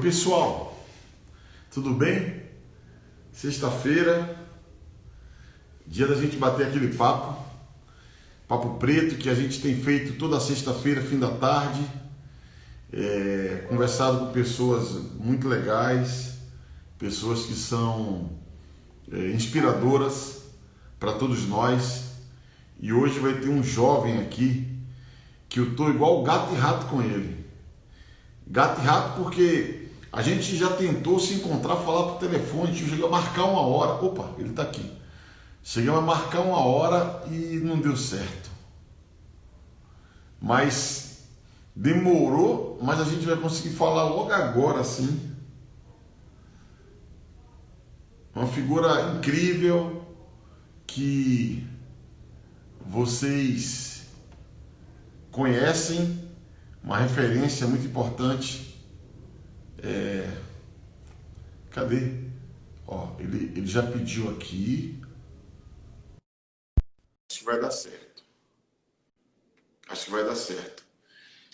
pessoal, tudo bem? Sexta-feira, dia da gente bater aquele papo preto que a gente tem feito toda sexta-feira, fim da tarde, conversado com pessoas muito legais, pessoas que são inspiradoras para todos nós. E hoje vai ter um jovem aqui que eu tô igual gato e rato com ele. Gato e rato porque a gente já tentou se encontrar, falar por telefone, a gente chegou a marcar uma hora. Opa, ele tá aqui. Chegamos a marcar uma hora e não deu certo. Mas demorou, mas a gente vai conseguir falar logo agora, sim. Uma figura incrível que vocês conhecem, uma referência muito importante. Cadê? Ó, ele já pediu aqui. Acho que vai dar certo. Acho que vai dar certo.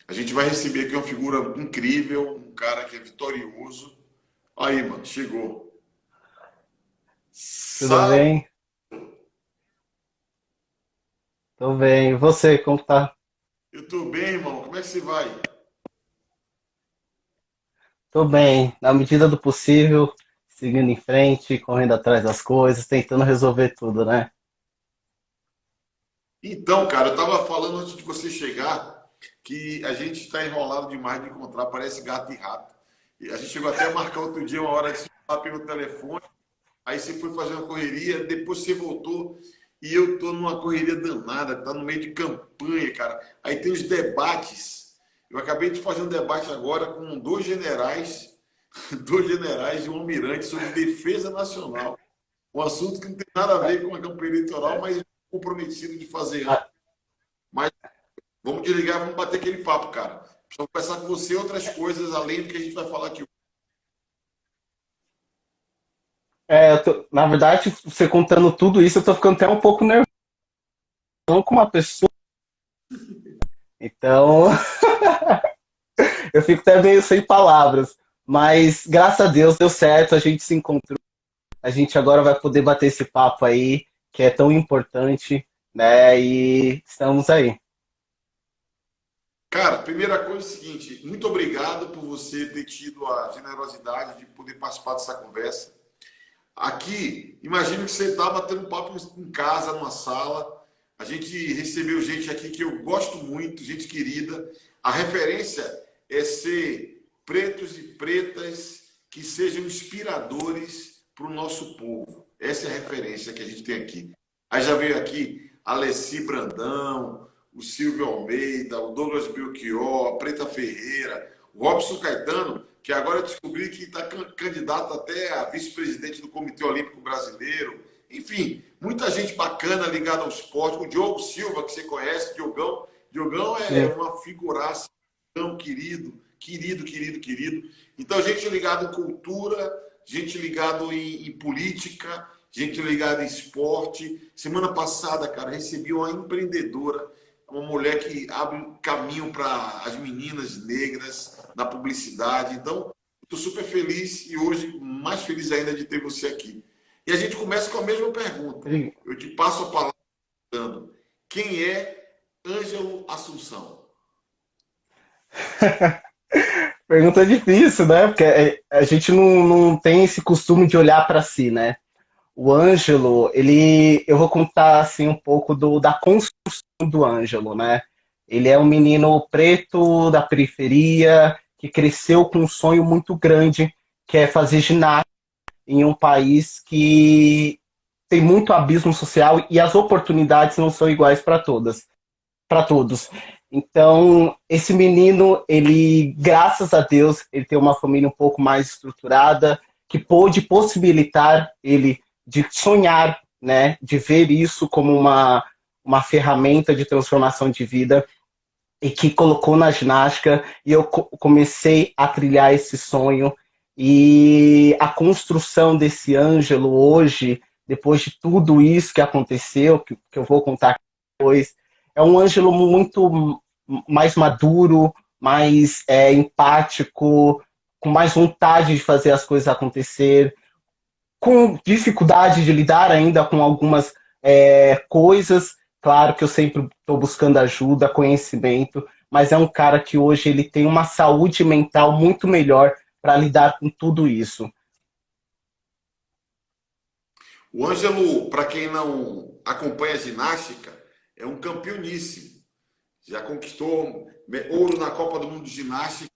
A gente vai receber aqui uma figura incrível, um cara que é vitorioso. Aí, mano, chegou. Tudo bem? Tô bem. E você, como tá? Eu tô bem, irmão. Como é que você vai? Tô bem, na medida do possível, seguindo em frente, correndo atrás das coisas, tentando resolver tudo, né? Então, cara, eu tava falando antes de você chegar que a gente está enrolado demais de encontrar, parece gato e rato. E a gente chegou até a marcar outro dia uma hora de se falar pelo telefone, aí você foi fazer uma correria, depois você voltou e eu tô numa correria danada, tá no meio de campanha, cara. Aí tem os debates. Eu acabei de fazer um debate agora com dois generais, dois generais e um almirante sobre defesa nacional. Um assunto que não tem nada a ver com a campanha eleitoral, mas comprometido de fazer antes. Ah, Mas vamos desligar, vamos bater aquele papo, cara. Preciso conversar com você outras coisas além do que a gente vai falar aqui. na verdade, você contando tudo isso, eu tô ficando até um pouco nervoso com uma pessoa. Então, eu fico até meio sem palavras. Mas, graças a Deus, deu certo, a gente se encontrou. A gente agora vai poder bater esse papo aí, que é tão importante, né? E estamos aí. Cara, primeira coisa é o seguinte, muito obrigado por você ter tido a generosidade de poder participar dessa conversa. Aqui, imagino que você está batendo um papo em casa, numa sala. A gente recebeu gente aqui que eu gosto muito, gente querida. A referência é ser pretos e pretas que sejam inspiradores para o nosso povo. Essa é a referência que a gente tem aqui. Aí já veio aqui Alessi Brandão, o Silvio Almeida, o Douglas Belchior, a Preta Ferreira, o Robson Caetano, que agora eu descobri que está candidato até a vice-presidente do Comitê Olímpico Brasileiro. Enfim, muita gente bacana ligada ao esporte. O Diogo Silva, que você conhece, Diogão. Diogão é Sim. uma figuraça, tão querido, querido, querido, querido. Então, gente ligada em cultura, gente ligada em política, gente ligada em esporte. Semana passada, cara, recebi uma empreendedora, uma mulher que abre caminho para as meninas negras na publicidade. Então, estou super feliz e hoje mais feliz ainda de ter você aqui. E a gente começa com a mesma pergunta. Eu te passo a palavra dando. Quem é Ângelo Assunção? Pergunta difícil, né? Porque a gente não tem esse costume de olhar para si, né? O Ângelo, eu vou contar assim um pouco da construção do Ângelo, né? Ele é um menino preto da periferia que cresceu com um sonho muito grande, que é fazer ginástica em um país que tem muito abismo social e as oportunidades não são iguais para todos. Então, esse menino, ele, graças a Deus, ele tem uma família um pouco mais estruturada, que pôde possibilitar ele de sonhar, né, de ver isso como uma ferramenta de transformação de vida e que colocou na ginástica e eu comecei a trilhar esse sonho e a construção desse Ângelo hoje, depois de tudo isso que aconteceu, que eu vou contar depois, é um Ângelo muito mais maduro, mais empático, com mais vontade de fazer as coisas acontecer, com dificuldade de lidar ainda com algumas coisas. Claro que eu sempre estou buscando ajuda, conhecimento, mas é um cara que hoje ele tem uma saúde mental muito melhor para lidar com tudo isso. O Ângelo, para quem não acompanha a ginástica, é um campeoníssimo. Já conquistou ouro na Copa do Mundo de Ginástica.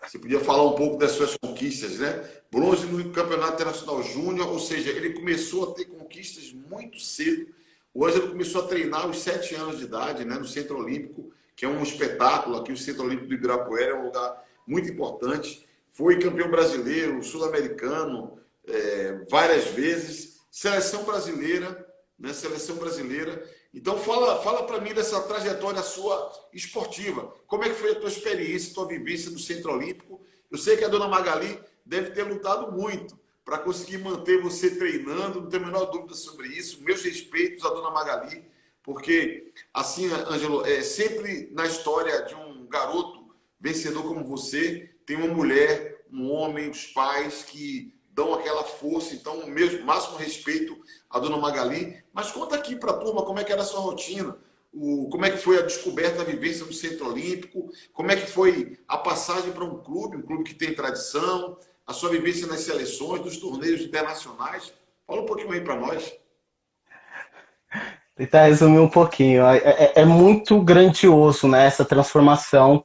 Você podia falar um pouco das suas conquistas, né? Bronze no Campeonato Internacional Júnior, ou seja, ele começou a ter conquistas muito cedo. O Ângelo começou a treinar aos 7 anos de idade, né, no Centro Olímpico, que é um espetáculo. Aqui o Centro Olímpico do Ibirapuera é um lugar muito importante. Foi campeão brasileiro, sul-americano, várias vezes. Seleção brasileira, né? Seleção brasileira. Então fala para mim dessa trajetória sua esportiva. Como é que foi a tua experiência, a tua vivência no Centro Olímpico? Eu sei que a dona Magali deve ter lutado muito para conseguir manter você treinando, não tenho a menor dúvida sobre isso. Meus respeitos à dona Magali, porque assim, Ângelo, sempre na história de um garoto vencedor como você, tem uma mulher, um homem, os pais que dão aquela força. Então, mesmo máximo respeito à dona Magali. Mas conta aqui para a turma como é que era a sua rotina, como é que foi a descoberta, a vivência no Centro Olímpico, como é que foi a passagem para um clube que tem tradição, a sua vivência nas seleções, dos torneios internacionais. Fala um pouquinho aí para nós. Tentar resumir um pouquinho. É muito grandioso, né, essa transformação.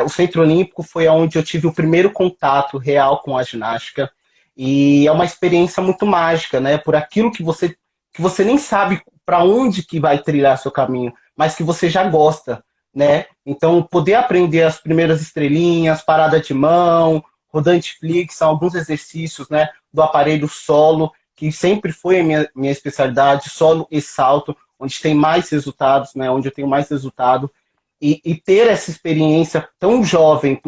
O Centro Olímpico foi onde eu tive o primeiro contato real com a ginástica. E é uma experiência muito mágica, né? Por aquilo que você nem sabe para onde que vai trilhar seu caminho, mas que você já gosta, né? Então, poder aprender as primeiras estrelinhas, parada de mão, rodante flick, são alguns exercícios, né, do aparelho solo, que sempre foi a minha especialidade, solo e salto, onde tem mais resultados, né, onde eu tenho mais resultado. E ter essa experiência tão jovem,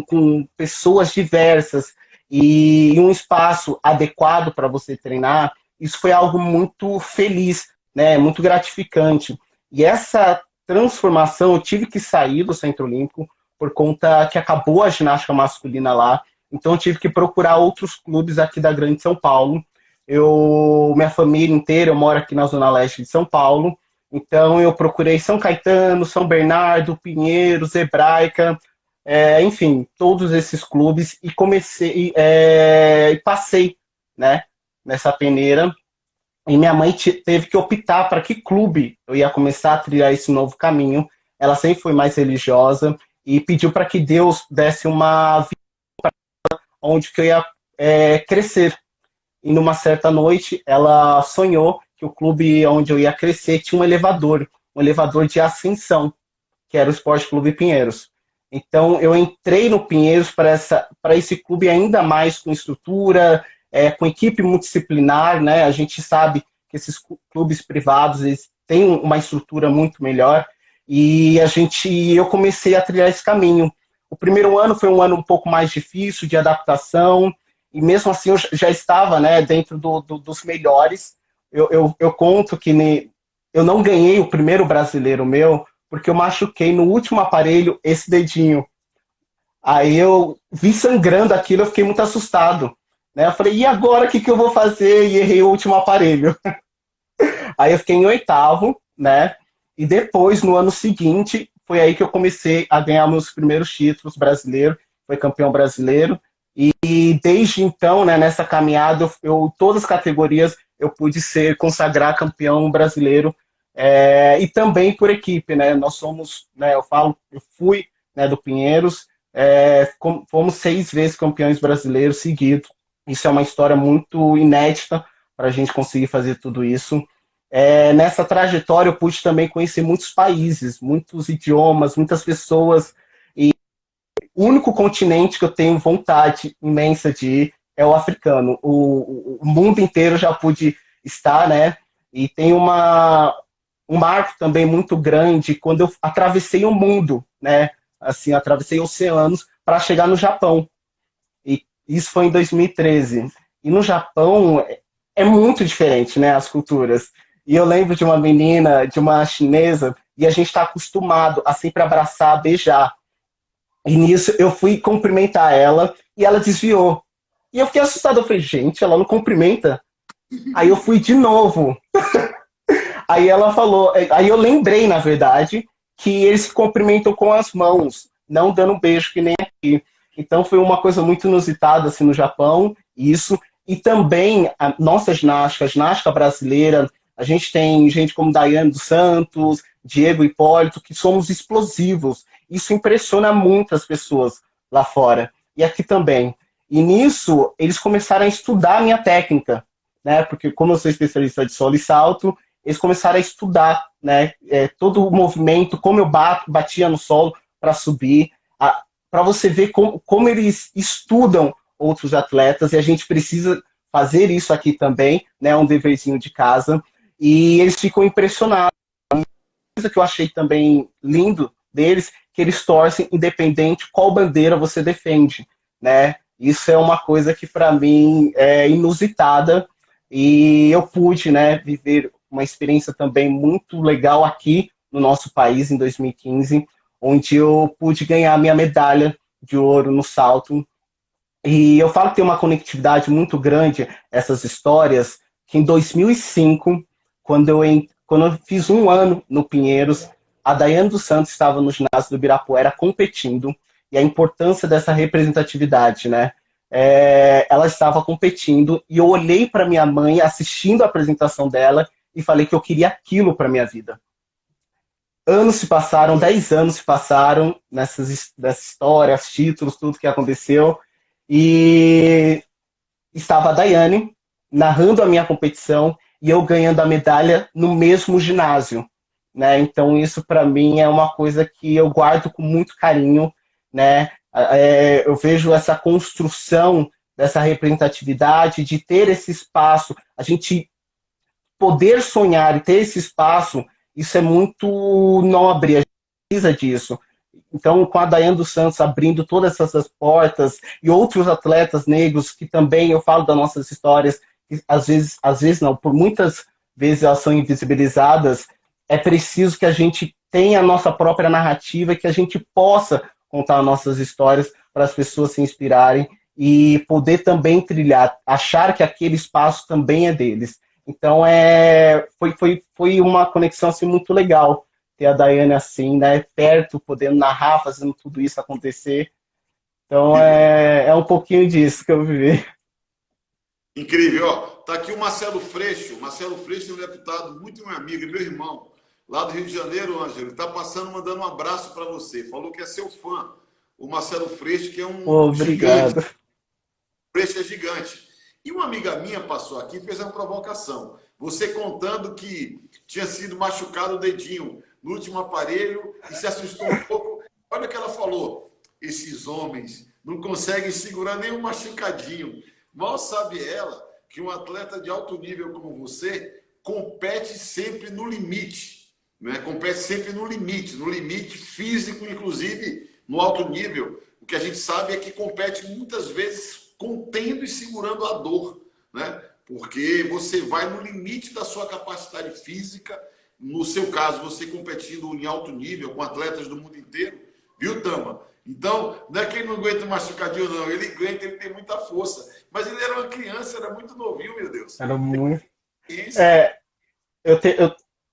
com pessoas diversas e um espaço adequado para você treinar, isso foi algo muito feliz, né, muito gratificante. E essa transformação, eu tive que sair do Centro Olímpico por conta que acabou a ginástica masculina lá, então eu tive que procurar outros clubes aqui da Grande São Paulo. Minha família inteira, eu moro aqui na Zona Leste de São Paulo, então eu procurei São Caetano, São Bernardo, Pinheiros, Hebraica, enfim, todos esses clubes, e comecei, e passei, né, nessa peneira, e minha mãe teve que optar para que clube eu ia começar a trilhar esse novo caminho. Ela sempre foi mais religiosa e pediu para que Deus desse uma vida onde que eu ia crescer. E numa certa noite, ela sonhou que o clube onde eu ia crescer tinha um elevador de ascensão, que era o Esporte Clube Pinheiros. Então, eu entrei no Pinheiros para esse clube ainda mais com estrutura, com equipe multidisciplinar, né? A gente sabe que esses clubes privados eles têm uma estrutura muito melhor, e eu comecei a trilhar esse caminho. O primeiro ano foi um ano um pouco mais difícil de adaptação, e mesmo assim eu já estava, né, dentro dos melhores. Eu conto que eu não ganhei o primeiro brasileiro meu, porque eu machuquei no último aparelho esse dedinho. Aí eu vi sangrando aquilo, eu fiquei muito assustado, né? Eu falei, e agora o que eu vou fazer? E errei o último aparelho. Aí eu fiquei em oitavo, né? E depois, no ano seguinte, foi aí que eu comecei a ganhar meus primeiros títulos brasileiros, foi campeão brasileiro. E desde então, né, nessa caminhada, todas as categorias eu pude consagrar campeão brasileiro, e também por equipe, né? Nós somos, né, eu fui, né, do Pinheiros, fomos 6 vezes campeões brasileiros seguidos. Isso é uma história muito inédita para a gente conseguir fazer tudo isso. Nessa trajetória eu pude também conhecer muitos países, muitos idiomas, muitas pessoas. O único continente que eu tenho vontade imensa de ir é o africano. O mundo inteiro já pude estar, né? E tem um marco também muito grande quando eu atravessei o mundo, né? Assim, atravessei oceanos para chegar no Japão. E isso foi em 2013. E no Japão é muito diferente, né? As culturas. E eu lembro de uma menina, de uma chinesa, e a gente está acostumado a sempre abraçar, beijar. E nisso eu fui cumprimentar ela e ela desviou. E eu fiquei assustado, eu falei, gente, ela não cumprimenta. Aí eu fui de novo. Aí ela falou, aí eu lembrei, na verdade, que eles se cumprimentam com as mãos, não dando um beijo que nem aqui. Então foi uma coisa muito inusitada assim no Japão, isso. E também a nossa ginástica, a ginástica brasileira, a gente tem gente como Daiane dos Santos, Diego Hipólito, que somos explosivos. Isso impressiona muitas pessoas lá fora. E aqui também. E nisso, eles começaram a estudar a minha técnica, né? Porque como eu sou especialista de solo e salto, eles começaram a estudar, né, todo o movimento, como eu batia no solo para subir, para você ver como eles estudam outros atletas, e a gente precisa fazer isso aqui também, né, um deverzinho de casa, e eles ficam impressionados. Uma coisa que eu achei também lindo deles, que eles torcem independente qual bandeira você defende, né, isso é uma coisa que para mim é inusitada, e eu pude, né, viver uma experiência também muito legal aqui no nosso país, em 2015, onde eu pude ganhar minha medalha de ouro no salto. E eu falo que tem uma conectividade muito grande, essas histórias, que em 2005, quando eu fiz um ano no Pinheiros, a Daiane dos Santos estava no ginásio do Ibirapuera competindo, e a importância dessa representatividade, né? Ela estava competindo, e eu olhei para minha mãe assistindo a apresentação dela, e falei que eu queria aquilo para minha vida. Anos se passaram, 10 anos se passaram nessas histórias, títulos, tudo que aconteceu. E estava a Daiane narrando a minha competição e eu ganhando a medalha no mesmo ginásio, né? Então isso para mim é uma coisa que eu guardo com muito carinho, né? Eu vejo essa construção dessa representatividade, de ter esse espaço, a gente poder sonhar e ter esse espaço, isso é muito nobre, a gente precisa disso. Então, com a Daiane dos Santos abrindo todas essas portas e outros atletas negros que também, eu falo das nossas histórias, que às vezes não, por muitas vezes elas são invisibilizadas, é preciso que a gente tenha a nossa própria narrativa, que a gente possa contar nossas histórias para as pessoas se inspirarem e poder também trilhar, achar que aquele espaço também é deles. Então, foi uma conexão assim, muito legal ter a Daiane assim, né, perto, podendo narrar, fazendo tudo isso acontecer. Então, é um pouquinho disso que eu vivi. Incrível, ó. Tá aqui o Marcelo Freixo. Marcelo Freixo é um deputado muito meu amigo, meu irmão, lá do Rio de Janeiro, Ângelo. Ele tá passando, mandando um abraço para você. Falou que é seu fã. O Marcelo Freixo, que é um gigante. Obrigado. Freixo é gigante. E uma amiga minha passou aqui e fez uma provocação. Você contando que tinha sido machucado o dedinho no último aparelho e se assustou um pouco. Olha o que ela falou. Esses homens não conseguem segurar nem um machucadinho. Mal sabe ela que um atleta de alto nível como você compete sempre no limite, né? Compete sempre no limite físico, inclusive no alto nível. O que a gente sabe é que compete muitas vezes contendo e segurando a dor, né? Porque você vai no limite da sua capacidade física. No seu caso, você competindo em alto nível com atletas do mundo inteiro, viu, Tama? Então, não é que ele não aguenta machucadinho, não. Ele aguenta, ele tem muita força. Mas ele era uma criança, era muito novinho, meu Deus. Era muito. Isso. É,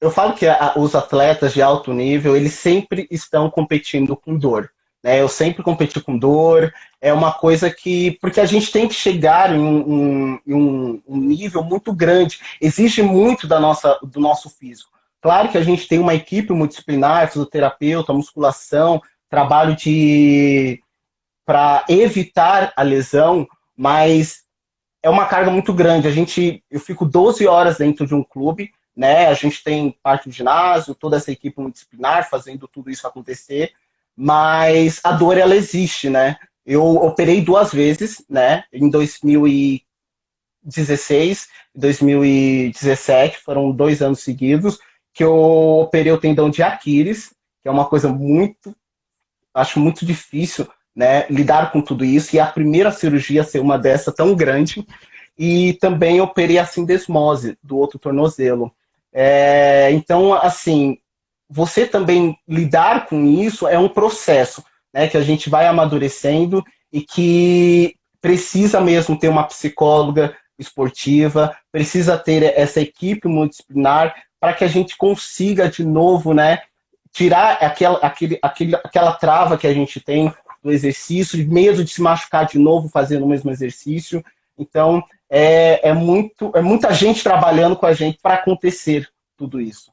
eu falo que os atletas de alto nível, eles sempre estão competindo com dor. Né? Eu sempre competi com dor. É uma coisa que. Porque a gente tem que chegar em um nível muito grande. Exige muito do nosso físico. Claro que a gente tem uma equipe multidisciplinar, fisioterapeuta, musculação, trabalho para evitar a lesão, mas é uma carga muito grande. Eu fico 12 horas dentro de um clube, né? A gente tem parte do ginásio, toda essa equipe multidisciplinar fazendo tudo isso acontecer, mas a dor ela existe, né? Eu operei 2 vezes, né? Em 2016 e 2017, foram 2 anos seguidos que eu operei o tendão de Aquiles, que é uma coisa acho muito difícil, né, lidar com tudo isso, e a primeira cirurgia ser uma dessa tão grande, e também operei a sindesmose do outro tornozelo. Então, assim, você também lidar com isso é um processo, né, que a gente vai amadurecendo e que precisa mesmo ter uma psicóloga esportiva, precisa ter essa equipe multidisciplinar para que a gente consiga de novo, né, tirar aquela trava que a gente tem do exercício, medo de se machucar de novo fazendo o mesmo exercício. Então, é muita gente trabalhando com a gente para acontecer tudo isso.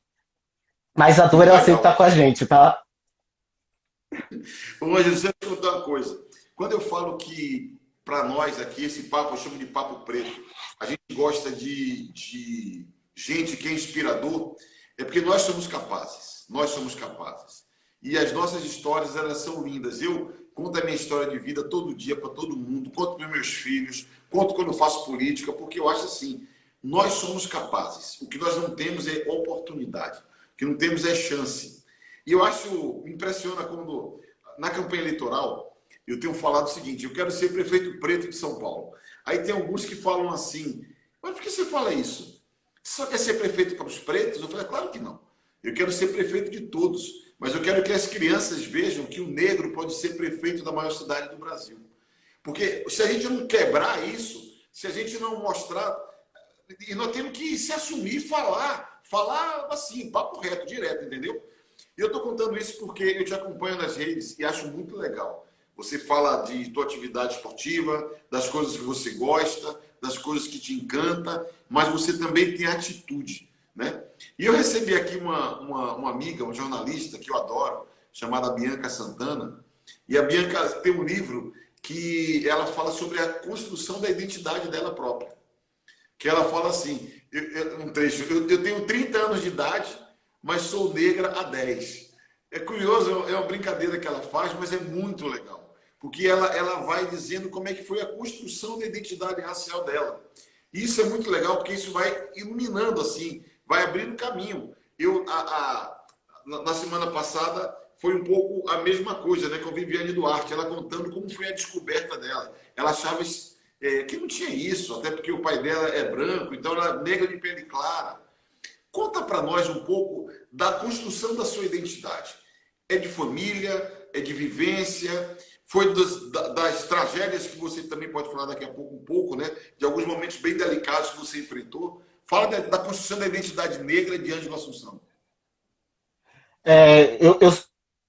Mas a dor, ela sempre está com a gente, tá? Ô, Ângelo, deixa eu te contar uma coisa. Quando eu falo que, para nós aqui, esse papo, eu chamo de papo preto, a gente gosta de gente que é inspirador, é porque nós somos capazes. Nós somos capazes. E as nossas histórias, elas são lindas. Eu conto a minha história de vida todo dia para todo mundo, conto para meus filhos, conto quando eu faço política, porque eu acho assim, nós somos capazes. O que nós não temos é oportunidade. O que não temos é chance. E eu acho, me impressiona quando, na campanha eleitoral, eu tenho falado o seguinte, eu quero ser prefeito preto de São Paulo. Aí tem alguns que falam assim, mas por que você fala isso? Você só quer ser prefeito para os pretos? Eu falei, claro que não. Eu quero ser prefeito de todos. Mas eu quero que as crianças vejam que o negro pode ser prefeito da maior cidade do Brasil. Porque se a gente não quebrar isso, se a gente não mostrar... E nós temos que se assumir, falar assim, papo reto, direto, entendeu? E eu estou contando isso porque eu te acompanho nas redes e acho muito legal. Você fala de tua atividade esportiva, das coisas que você gosta, das coisas que te encanta, mas você também tem atitude, né? E eu recebi aqui uma amiga, uma jornalista que eu adoro, chamada Bianca Santana. E a Bianca tem um livro que ela fala sobre a construção da identidade dela própria. Que ela fala assim, um trecho, eu tenho 30 anos de idade, mas sou negra há 10. É curioso, é uma brincadeira que ela faz, mas é muito legal. Porque ela vai dizendo como é que foi a construção da identidade racial dela. E isso é muito legal, porque isso vai iluminando, assim, vai abrindo caminho. Na semana passada, foi um pouco a mesma coisa, né, com a Viviane Duarte, ela contando como foi a descoberta dela. Ela achava que não tinha isso, até porque o pai dela é branco, então ela é negra de pele clara. Conta para nós um pouco da construção da sua identidade. É de família, é de vivência, foi das tragédias que você também pode falar daqui a pouco, um pouco, né? De alguns momentos bem delicados que você enfrentou. Fala da construção da identidade negra de Ângelo Assunção.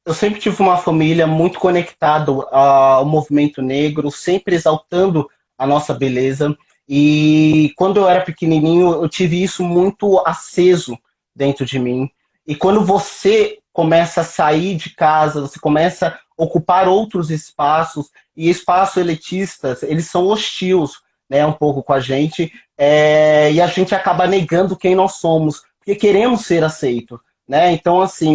Eu sempre tive uma família muito conectada ao movimento negro, sempre exaltando a nossa beleza. E quando eu era pequenininho, eu tive isso muito aceso dentro de mim. E quando você começa a sair de casa, você começa a ocupar outros espaços, e espaços elitistas, eles são hostis, né, um pouco com a gente, e a gente acaba negando quem nós somos, porque queremos ser aceitos, né? Então, assim,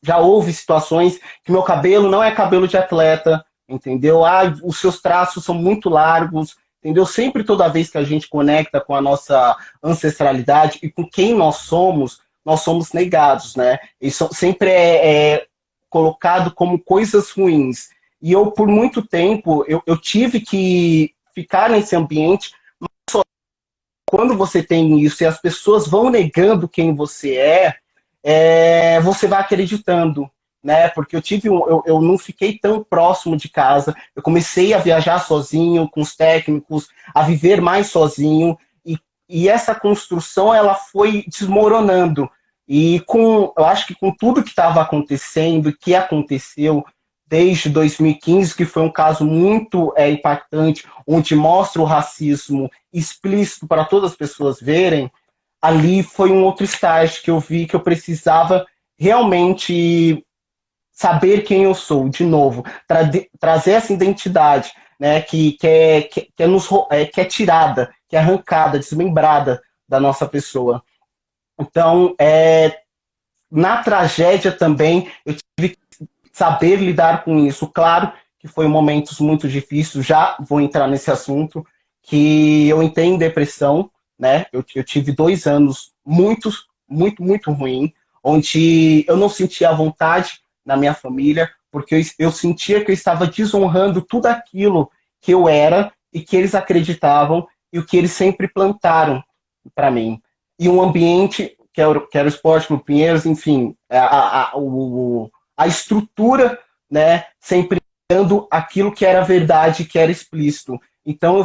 já houve situações que meu cabelo não é cabelo de atleta, entendeu? Ah, os seus traços são muito largos, entendeu? Sempre, toda vez que a gente conecta com a nossa ancestralidade e com quem nós somos negados, né? Isso sempre é colocado como coisas ruins. E eu, por muito tempo, eu tive que ficar nesse ambiente, mas só quando você tem isso e as pessoas vão negando quem você você vai acreditando, né? Porque eu não fiquei tão próximo de casa. Eu comecei a viajar sozinho, com os técnicos, a viver mais sozinho, e essa construção ela foi desmoronando. E eu acho que com tudo que estava acontecendo, que aconteceu desde 2015, que foi um caso muito impactante, onde mostra o racismo explícito para todas as pessoas verem, ali foi um outro estágio que eu vi que eu precisava realmente saber quem eu sou, de novo, trazer essa identidade, né, que é tirada, que é arrancada, desmembrada da nossa pessoa. Então, na tragédia também, eu tive que saber lidar com isso. Claro que foi momentos muito difíceis, já vou entrar nesse assunto, que eu entrei em depressão, né? Eu tive 2 anos muito ruim, onde eu não sentia a vontade na minha família, porque eu sentia que eu estava desonrando tudo aquilo que eu era e que eles acreditavam e o que eles sempre plantaram para mim. E um ambiente que era o Esporte Clube Pinheiros, enfim, a estrutura, né? Sempre dando aquilo que era verdade, que era explícito. Então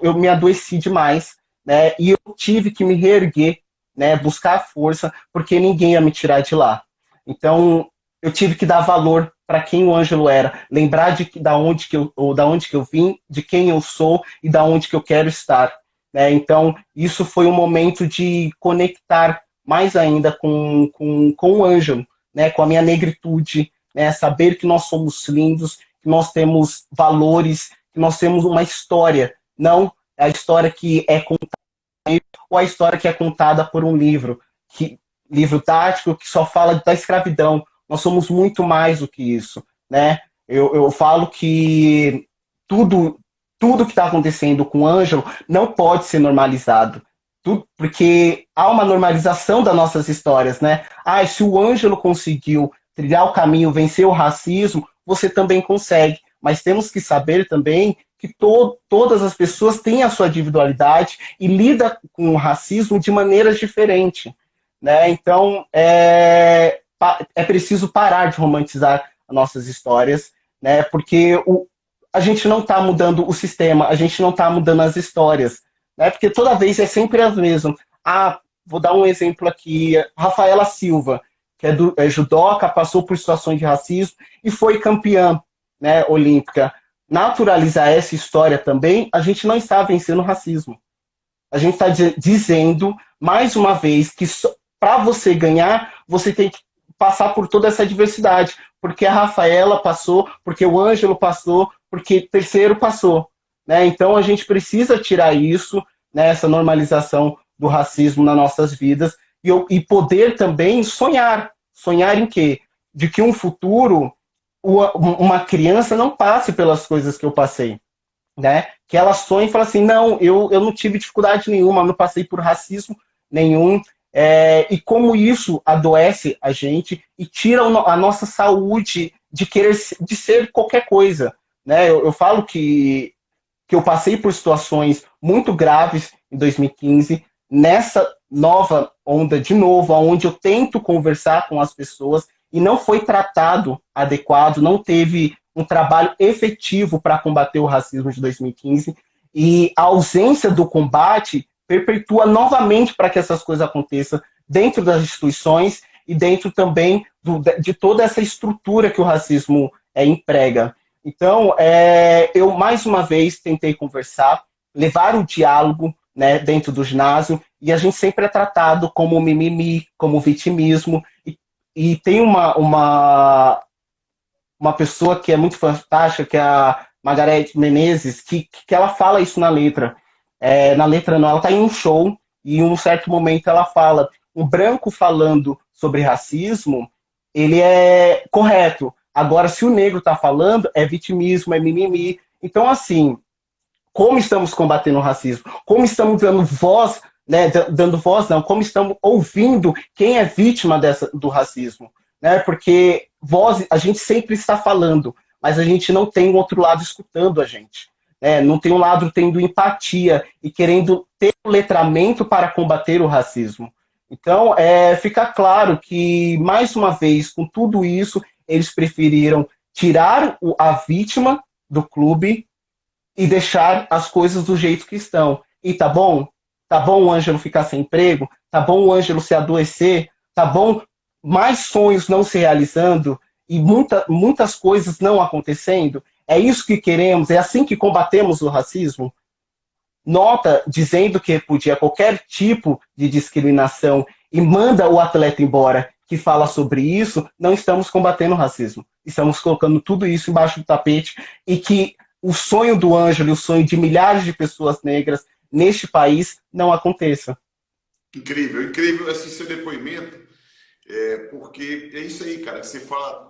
eu me adoeci demais, né? E eu tive que me reerguer, né? Buscar força, porque ninguém ia me tirar de lá. Então eu tive que dar valor para quem o Ângelo era, lembrar da onde que eu vim, de quem eu sou e da onde que eu quero estar, né? Então isso foi um momento de conectar mais ainda com o Ângelo, né? Com a minha negritude, né? Saber que nós somos lindos, que nós temos valores, que nós temos uma história, não a história que é contada ou a história que é contada por um livro tático que só fala da escravidão. Nós somos muito mais do que isso, né? Eu falo que tudo tudo que está acontecendo com o Ângelo não pode ser normalizado. Porque há uma normalização das nossas histórias, né? Ah, se o Ângelo conseguiu trilhar o caminho, vencer o racismo, você também consegue. Mas temos que saber também que todas as pessoas têm a sua individualidade e lidam com o racismo de maneiras diferentes, né? Então, é preciso parar de romantizar as nossas histórias, né? Porque a gente não está mudando o sistema, a gente não está mudando as histórias, né? Porque toda vez é sempre as mesmas. Ah, vou dar um exemplo aqui. Rafaela Silva, que é judoca, passou por situações de racismo e foi campeã, né, olímpica. Naturalizar essa história também, a gente não está vencendo o racismo. A gente está dizendo, mais uma vez, que para você ganhar, você tem que passar por toda essa diversidade. Porque a Rafaela passou, porque o Ângelo passou, porque terceiro passou. Né? Então a gente precisa tirar isso, né, essa normalização do racismo nas nossas vidas e poder também sonhar. Sonhar em quê? De que um futuro, uma criança não passe pelas coisas que eu passei. Né? Que ela sonha e fala assim, não, eu não tive dificuldade nenhuma, não passei por racismo nenhum, e como isso adoece a gente e tira a nossa saúde de ser qualquer coisa, né? Eu falo que eu passei por situações muito graves em 2015, nessa nova onda de novo, onde eu tento conversar com as pessoas e não foi tratado adequado, não teve um trabalho efetivo para combater o racismo de 2015 e a ausência do combate perpetua novamente para que essas coisas aconteçam dentro das instituições e dentro também de toda essa estrutura que o racismo emprega. Então, eu mais uma vez tentei conversar, levar o diálogo, né, dentro do ginásio, e a gente sempre é tratado como mimimi, como vitimismo, e tem uma pessoa que é muito fantástica, que é a Margareth Menezes, que ela fala isso na letra. Na letra não, ela está em um show, e em um certo momento ela fala, um branco falando sobre racismo, ele é correto. Agora, se o negro está falando, é vitimismo, é mimimi. Então, assim, como estamos combatendo o racismo? Como estamos dando voz, né? Dando voz, não, como estamos ouvindo quem é vítima do racismo? Né? Porque voz, a gente sempre está falando, mas a gente não tem um outro lado escutando a gente. Né? Não tem um lado tendo empatia e querendo ter o letramento para combater o racismo. Então, fica claro que, mais uma vez, com tudo isso, eles preferiram tirar a vítima do clube e deixar as coisas do jeito que estão. E tá bom? Tá bom o Ângelo ficar sem emprego? Tá bom o Ângelo se adoecer? Tá bom mais sonhos não se realizando e muitas coisas não acontecendo? É isso que queremos? É assim que combatemos o racismo? Nota dizendo que repudia qualquer tipo de discriminação e manda o atleta embora que fala sobre isso, não estamos combatendo o racismo. Estamos colocando tudo isso embaixo do tapete e que o sonho do Ângelo e o sonho de milhares de pessoas negras neste país não aconteça. Incrível, incrível esse seu depoimento, porque é isso aí, cara, que você fala,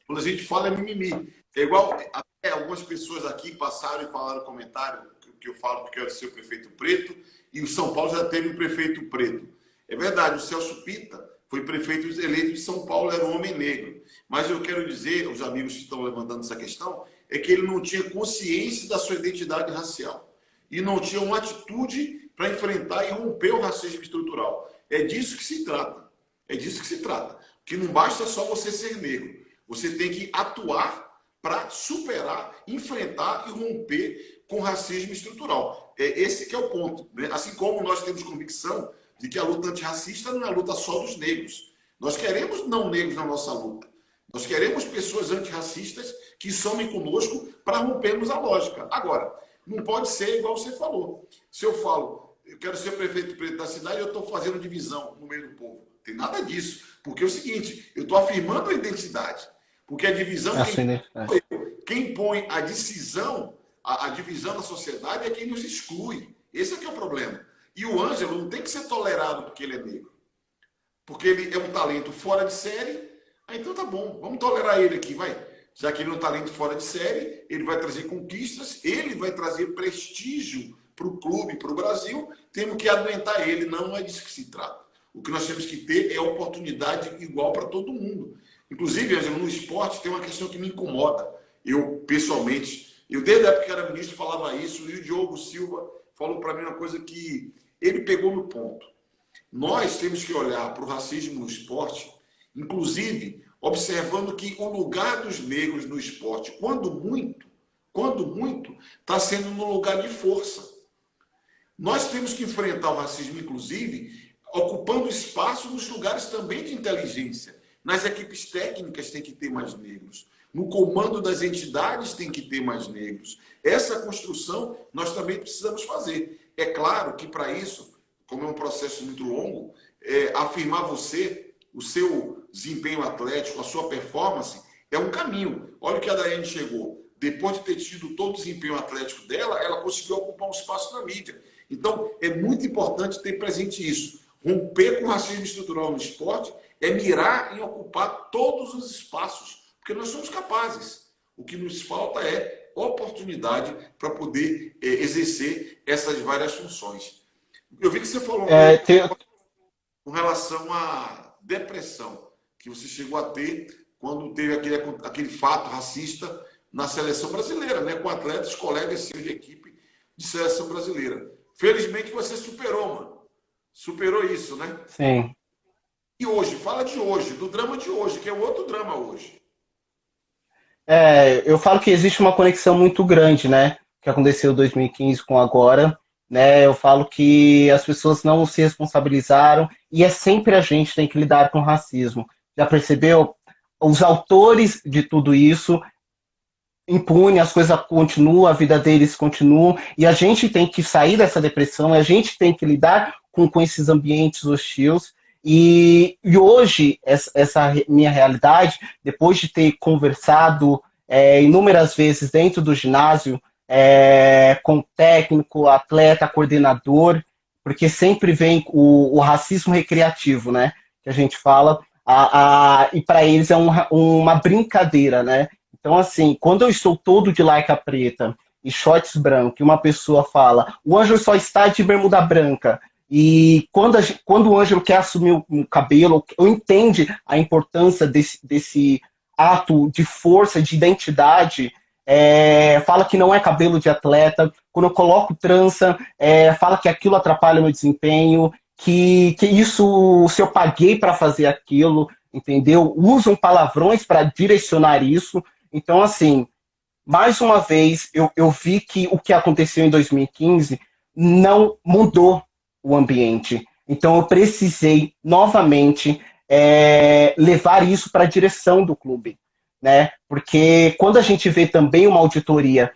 quando a gente fala é mimimi. É igual, até algumas pessoas aqui passaram e falaram comentário, que eu falo que eu quero ser o prefeito preto, e o São Paulo já teve um prefeito preto. É verdade, o Celso Pitta foi prefeito eleito de São Paulo, era um homem negro. Mas eu quero dizer, os amigos que estão levantando essa questão, é que ele não tinha consciência da sua identidade racial. E não tinha uma atitude para enfrentar e romper o racismo estrutural. É disso que se trata. É disso que se trata. Que não basta só você ser negro. Você tem que atuar para superar, enfrentar e romper com racismo estrutural. Esse que é o ponto, né? Assim como nós temos convicção de que a luta antirracista não é a luta só dos negros. Nós queremos não negros na nossa luta. Nós queremos pessoas antirracistas que somem conosco para rompermos a lógica. Agora, não pode ser igual você falou. Se eu falo, eu quero ser prefeito preto da cidade, eu estou fazendo divisão no meio do povo. Não tem nada disso. Porque é o seguinte, eu estou afirmando a identidade. Porque a divisão, quem põe a decisão, a divisão na sociedade é quem nos exclui. Esse é que é o problema. E o Ângelo não tem que ser tolerado porque ele é negro. Porque ele é um talento fora de série. Então tá bom, vamos tolerar ele aqui, vai. Já que ele é um talento fora de série, ele vai trazer conquistas, ele vai trazer prestígio para o clube, para o Brasil. Temos que aguentar ele, não é disso que se trata. O que nós temos que ter é oportunidade igual para todo mundo. Inclusive, Ângelo, no esporte tem uma questão que me incomoda. Eu, pessoalmente, desde a época que era ministro falava isso, e o Diogo Silva falou para mim uma coisa que ele pegou no ponto. Nós temos que olhar para o racismo no esporte, inclusive observando que o lugar dos negros no esporte, quando muito, está sendo no lugar de força. Nós temos que enfrentar o racismo, inclusive, ocupando espaço nos lugares também de inteligência. Nas equipes técnicas tem que ter mais negros. No comando das entidades tem que ter mais negros. Essa construção nós também precisamos fazer. É claro que para isso, como é um processo muito longo, afirmar você, o seu desempenho atlético, a sua performance, é um caminho. Olha o que a Daiane chegou. Depois de ter tido todo o desempenho atlético dela, ela conseguiu ocupar um espaço na mídia. Então, é muito importante ter presente isso. Romper com o racismo estrutural no esporte é mirar em ocupar todos os espaços, porque nós somos capazes. O que nos falta é oportunidade para poder exercer essas várias funções. Eu vi que você falou com relação à depressão que você chegou a ter quando teve aquele fato racista na seleção brasileira, né? Com atletas, colegas seus de equipe de seleção brasileira. Felizmente você superou, mano. Superou isso, né? Sim. E hoje, fala de hoje, do drama de hoje, que é o outro drama hoje. Eu falo que existe uma conexão muito grande, né? Que aconteceu em 2015 com agora, né? Eu falo que as pessoas não se responsabilizaram e é sempre a gente que tem que lidar com racismo. Já percebeu? Os autores de tudo isso impune, as coisas continuam, a vida deles continua, e a gente tem que sair dessa depressão, a gente tem que lidar com esses ambientes hostis. E hoje, essa minha realidade, depois de ter conversado inúmeras vezes dentro do ginásio, com técnico, atleta, coordenador, porque sempre vem o racismo recreativo, né? Que a gente fala, e para eles é uma brincadeira, né? Então, assim, quando eu estou todo de lycra preta e shorts branco, e uma pessoa fala, o Ângelo só está de bermuda branca, e quando o Ângelo quer assumir o cabelo, eu entendo a importância desse ato de força, de identidade, fala que não é cabelo de atleta, quando eu coloco trança, fala que aquilo atrapalha o meu desempenho, que isso, se eu paguei para fazer aquilo, entendeu? Usam palavrões para direcionar isso. Então, assim, mais uma vez, eu vi que o que aconteceu em 2015 não mudou o ambiente. Então, eu precisei, novamente, levar isso para a direção do clube, né? Porque quando a gente vê também uma auditoria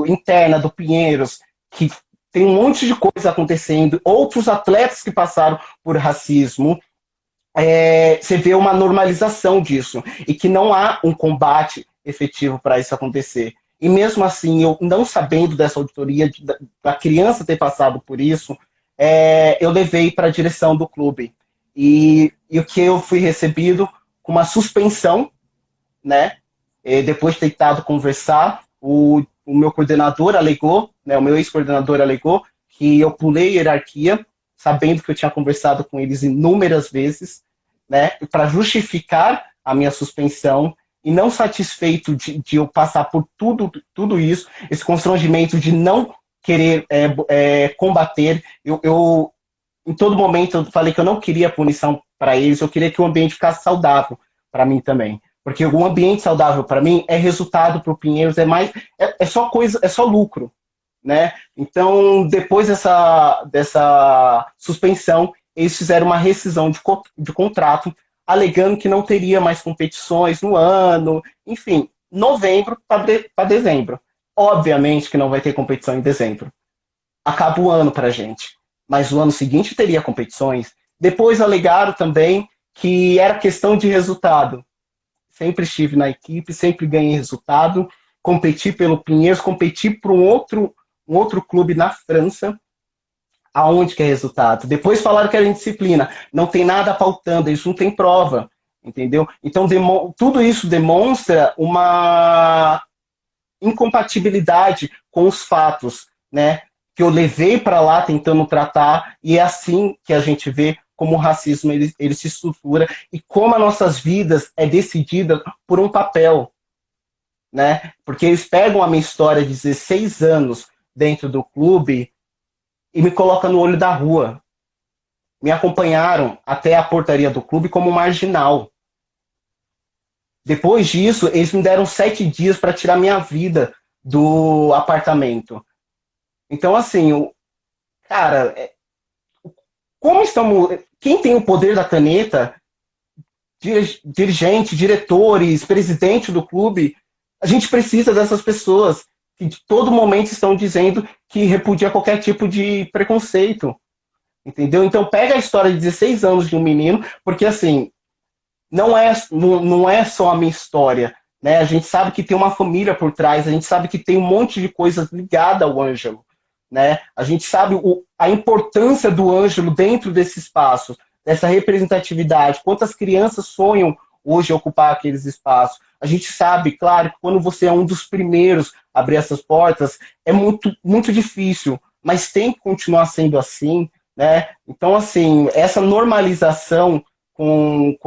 interna do Pinheiros, que tem um monte de coisa acontecendo, outros atletas que passaram por racismo, você vê uma normalização disso, e que não há um combate efetivo para isso acontecer. E mesmo assim, eu não sabendo dessa auditoria, da criança ter passado por isso, eu levei para a direção do clube. E o que eu fui recebido com uma suspensão, né? Depois de ter tentado conversar, o meu coordenador alegou, né, o meu ex-coordenador alegou que eu pulei a hierarquia, sabendo que eu tinha conversado com eles inúmeras vezes, né, para justificar a minha suspensão, e não satisfeito de eu passar por tudo isso, esse constrangimento de não querer combater, eu em todo momento eu falei que eu não queria punição para eles, eu queria que o ambiente ficasse saudável para mim também. Porque um ambiente saudável para mim é resultado para o Pinheiros, é só coisa, é só lucro, né? Então, depois dessa suspensão, eles fizeram uma rescisão de contrato, alegando que não teria mais competições no ano, enfim, novembro para dezembro. Obviamente que não vai ter competição em dezembro. Acaba o ano para a gente. Mas o ano seguinte teria competições. Depois alegaram também que era questão de resultado. Sempre estive na equipe, sempre ganhei resultado, competi pelo Pinheiros, competi para um outro clube na França, aonde que é resultado. Depois falaram que era indisciplina, não tem nada pautando, isso não tem prova, entendeu? Então tudo isso demonstra uma incompatibilidade com os fatos, né? Que eu levei para lá tentando tratar, e é assim que a gente vê como o racismo ele se estrutura e como as nossas vidas é decidida por um papel, né? Porque eles pegam a minha história de 16 anos dentro do clube e me colocam no olho da rua. Me acompanharam até a portaria do clube como marginal. Depois disso, eles me deram 7 dias para tirar minha vida do apartamento. Então, assim, cara, como estamos. Quem tem o poder da caneta, dirigente, diretores, presidente do clube, a gente precisa dessas pessoas que de todo momento estão dizendo que repudia qualquer tipo de preconceito. Entendeu? Então pega a história de 16 anos de um menino, porque assim, não é só a minha história. Né? A gente sabe que tem uma família por trás, a gente sabe que tem um monte de coisas ligadas ao Ângelo. Né? A gente sabe a importância do Ângelo dentro desse espaço, dessa representatividade, quantas crianças sonham hoje ocupar aqueles espaços. A gente sabe, claro, que quando você é um dos primeiros a abrir essas portas, é muito, muito difícil, mas tem que continuar sendo assim, né? Então, assim, essa normalização com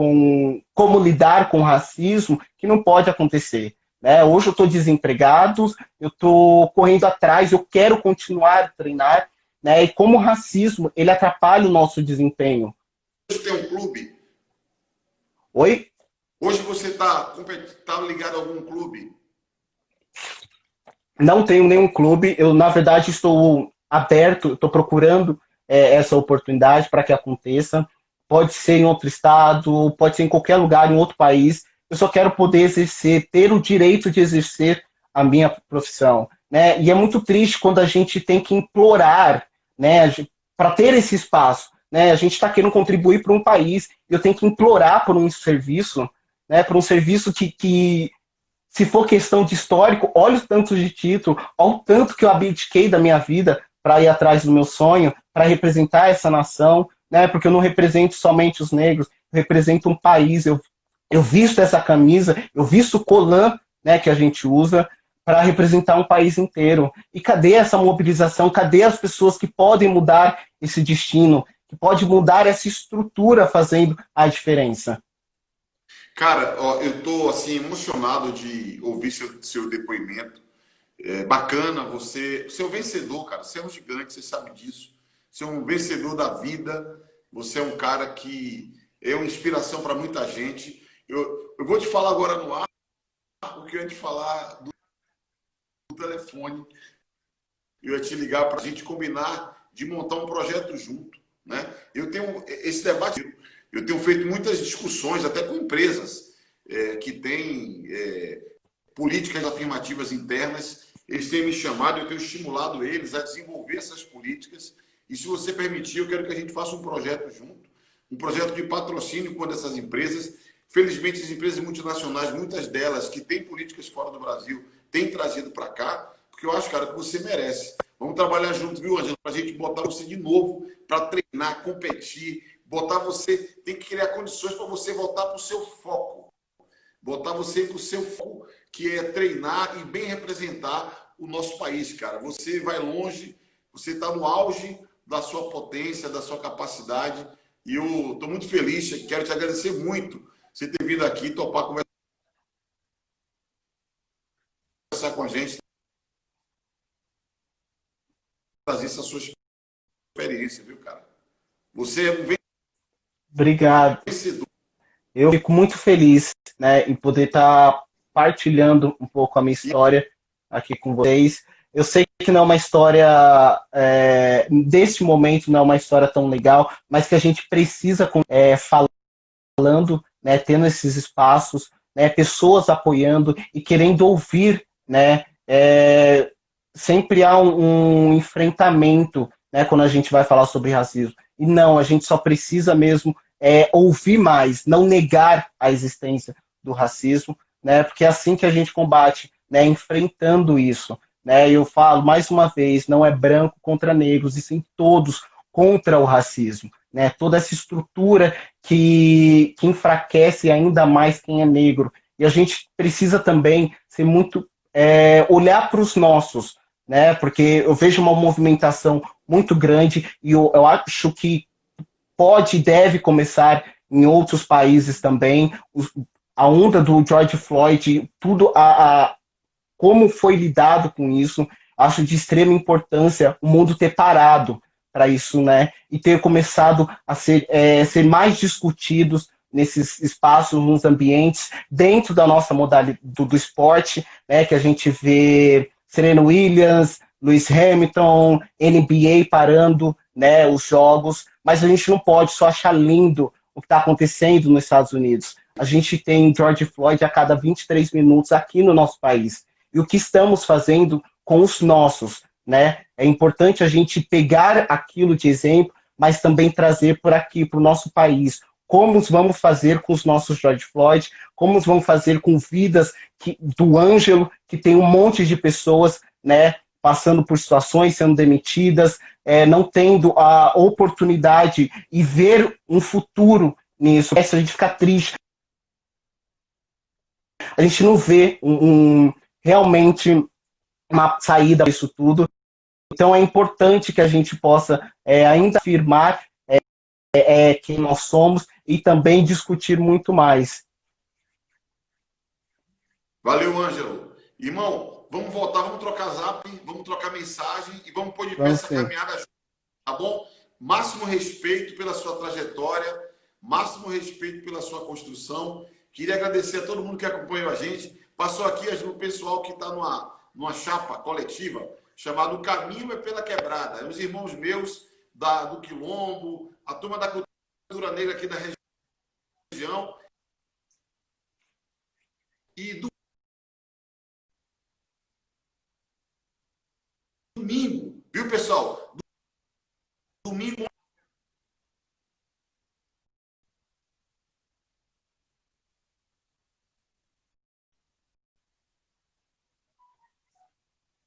como lidar com o racismo que não pode acontecer. Né? Hoje eu estou desempregado, eu estou correndo atrás, eu quero continuar a treinar, né? E como o racismo ele atrapalha o nosso desempenho. Hoje tem um clube? Oi? Hoje você tá ligado a algum clube? Não tenho nenhum clube, eu na verdade estou aberto, estou procurando essa oportunidade para que aconteça. Pode ser em outro estado, pode ser em qualquer lugar, em outro país. Eu só quero poder exercer, ter o direito de exercer a minha profissão. Né? E é muito triste quando a gente tem que implorar, né, para ter esse espaço. Né? A gente está querendo contribuir para um país, eu tenho que implorar por um serviço, né, por um serviço que se for questão de histórico, olha o tanto de título, olha o tanto que eu abdiquei da minha vida para ir atrás do meu sonho, para representar essa nação, né? Porque eu não represento somente os negros, eu represento um país, eu visto essa camisa, eu visto o colã, né, que a gente usa para representar um país inteiro. E cadê essa mobilização? Cadê as pessoas que podem mudar esse destino, que pode mudar essa estrutura fazendo a diferença? Cara, ó, eu tô assim emocionado de ouvir seu depoimento. É bacana, você é um vencedor, cara. Você é um gigante, você sabe disso. Você é um vencedor da vida. Você é um cara que é uma inspiração para muita gente. Eu vou te falar agora no ar, porque eu ia te falar do telefone. Eu ia te ligar para a gente combinar de montar um projeto junto, né? Eu tenho esse debate, eu tenho feito muitas discussões, até com empresas que têm políticas afirmativas internas. Eles têm me chamado, eu tenho estimulado eles a desenvolver essas políticas. E se você permitir, eu quero que a gente faça um projeto junto, um projeto de patrocínio com essas empresas. Felizmente, as empresas multinacionais, muitas delas que têm políticas fora do Brasil, têm trazido para cá, porque eu acho, cara, que você merece. Vamos trabalhar junto, viu, Angela? Para a gente botar você de novo para treinar, competir, botar você. Tem que criar condições para você voltar para o seu foco. Botar você para o seu foco, que é treinar e bem representar o nosso país, cara. Você vai longe, você está no auge da sua potência, da sua capacidade. E eu estou muito feliz, quero te agradecer muito você ter vindo aqui, topar conversar com a gente, trazer essa sua experiência, viu, cara? Você é um Obrigado. vencedor. Eu fico muito feliz, né, em poder estar partilhando um pouco a minha história aqui com vocês. Eu sei que não é uma história, deste momento, não é uma história tão legal, mas que a gente precisa falando, né, tendo esses espaços, né, pessoas apoiando e querendo ouvir, né, sempre há um enfrentamento, né, quando a gente vai falar sobre racismo. E não, a gente só precisa mesmo ouvir mais, não negar a existência do racismo, né, porque é assim que a gente combate, né, enfrentando isso. Né, eu falo mais uma vez, não é branco contra negros, e sim todos contra o racismo. Né, toda essa estrutura que enfraquece ainda mais quem é negro. E a gente precisa também ser muito olhar para os nossos, né? Porque eu vejo uma movimentação muito grande e eu acho que pode e deve começar em outros países também. A onda do George Floyd, tudo como foi lidado com isso, acho de extrema importância o mundo ter parado para isso, né? E ter começado a ser mais discutidos nesses espaços, nos ambientes, dentro da nossa modalidade do esporte, né? Que a gente vê Serena Williams, Lewis Hamilton, NBA parando, né? Os jogos, mas a gente não pode só achar lindo o que está acontecendo nos Estados Unidos. A gente tem George Floyd a cada 23 minutos aqui no nosso país. E o que estamos fazendo com os nossos, né? É importante a gente pegar aquilo de exemplo, mas também trazer por aqui, para o nosso país. Como vamos fazer com os nossos George Floyd? Como vamos fazer com vidas do Ângelo, que tem um monte de pessoas, né, passando por situações, sendo demitidas, não tendo a oportunidade e ver um futuro nisso. Se a gente fica triste, a gente não vê realmente uma saída para isso tudo. Então é importante que a gente possa ainda afirmar quem nós somos e também discutir muito mais. Valeu, Ângelo. Irmão, vamos voltar, vamos trocar zap, vamos trocar mensagem e vamos pôr de pé Vamos essa sim. caminhada junto, tá bom? Máximo respeito pela sua trajetória, máximo respeito pela sua construção. Queria agradecer a todo mundo que acompanhou a gente. Passou aqui o pessoal que está numa chapa coletiva chamada O Caminho é pela Quebrada. Os irmãos meus do Quilombo, a turma da cultura negra aqui da região. E domingo, viu, pessoal? Domingo.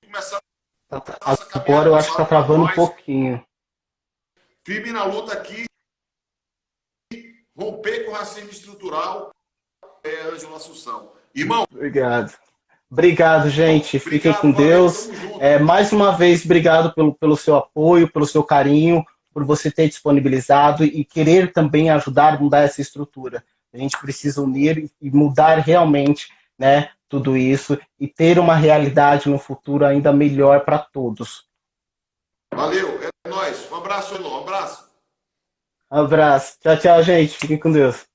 Começar a nossa Agora caminhada, eu acho que está pessoal, para travando um nós. pouquinho. Firme na luta aqui. Romper com o racismo estrutural. Ângelo Assunção. Irmão. Obrigado. Obrigado, gente. Fiquem com Obrigado, valeu, Deus. tamo junto. Mais uma vez, obrigado pelo seu apoio, pelo seu carinho, por você ter disponibilizado e querer também ajudar a mudar essa estrutura. A gente precisa unir e mudar realmente, né, tudo isso e ter uma realidade no futuro ainda melhor para todos. Valeu, é nóis. Um abraço, Elon. Um abraço. Um abraço. Tchau, tchau, gente. Fiquem com Deus.